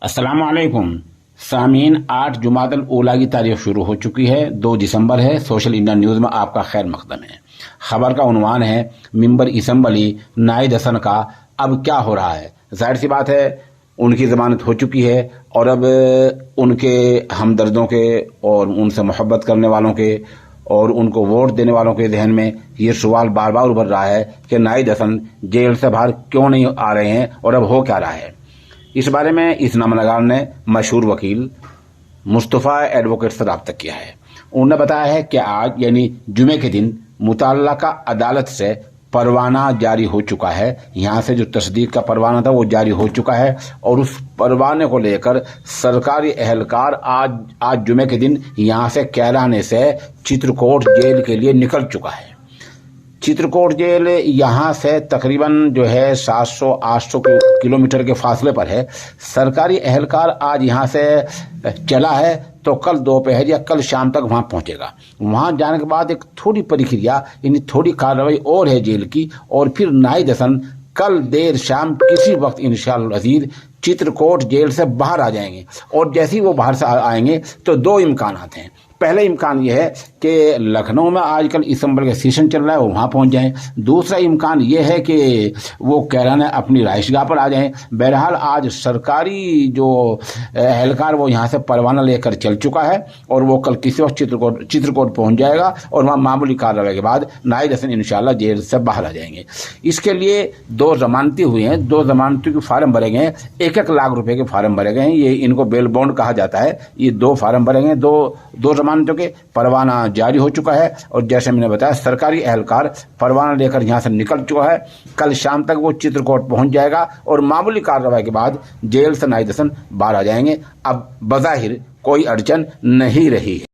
अस्सलाम वालेकुम सामीन। 8 जुमादल ऊला की तारीख शुरू हो चुकी है। 2 दिसंबर है। सोशल इंडिया न्यूज़ में आपका खैर मकदम है। खबर का उन्वान है मिंबर इसम्बली नाहिद हसन का अब क्या हो रहा है। जाहिर सी बात है उनकी ज़मानत हो चुकी है और अब उनके हमदर्दों के और उनसे मोहब्बत करने वालों के और उनको वोट देने वालों के जहन में ये सवाल बार बार उभर रहा है कि नाहिद हसन जेल से बाहर क्यों नहीं आ रहे हैं और अब हो क्या रहा है। इस बारे में इस नामनगार ने मशहूर वकील मुस्तफ़ा एडवोकेट से रब्ता किया है। उन्होंने बताया है कि आज यानी जुमे के दिन मुतल्लका अदालत से परवाना जारी हो चुका है। यहाँ से जो तस्दीक का परवाना था वो जारी हो चुका है और उस परवाने को लेकर सरकारी एहलकार आज जुमे के दिन यहाँ से कैराने से चित्रकूट जेल के लिए निकल चुका है। चित्रकूट जेल यहाँ से तकरीबन जो है 700-800 किलोमीटर के फासले पर है। सरकारी एहलकार आज यहाँ से चला है तो कल दोपहर या कल शाम तक वहाँ पहुँचेगा। वहाँ जाने के बाद एक थोड़ी प्रक्रिया यानी थोड़ी कार्रवाई और है जेल की और फिर नाहिद हसन कल देर शाम किसी वक्त इंशाअल्लाह अज़ीज़ चित्रकूट जेल से बाहर आ जाएंगे। और जैसे ही वो बाहर से आएंगे तो 2 इम्कान हैं। पहले इम्कान ये है कि लखनऊ में आजकल इसम्बल का सेशन चल रहा है वो वहाँ पहुँच जाएं। दूसरा इम्कान ये है कि वो कैराना अपनी रिहाइशगाह पर आ जाएं। बहरहाल आज सरकारी जो एहलकार वो यहाँ से परवाना लेकर चल चुका है और वो कल किसी वक्त चित्रकूट पहुँच जाएगा और वहाँ मामूली कार्रवाई के बाद नाहिद हसन इंशाअल्लाह जेल से बाहर आ जाएंगे। इसके लिए 2 जमानती हुई हैं। 2 जमानती के फार्म भरे गए हैं। 1-1 लाख रुपए के फार्म भरे गए हैं। ये इनको बेल बॉन्ड कहा जाता है। ये 2 फार्म भरे गए। दो जमानतों के परवाना जारी हो चुका है और जैसे मैंने बताया सरकारी एहलकार परवाना लेकर यहाँ से निकल चुका है। कल शाम तक वो चित्रकूट पहुंच जाएगा और मामूली कार्रवाई के बाद जेल से नाहिद हसन बाहर आ जाएंगे। अब बज़ाहिर कोई अड़चन नहीं रही है।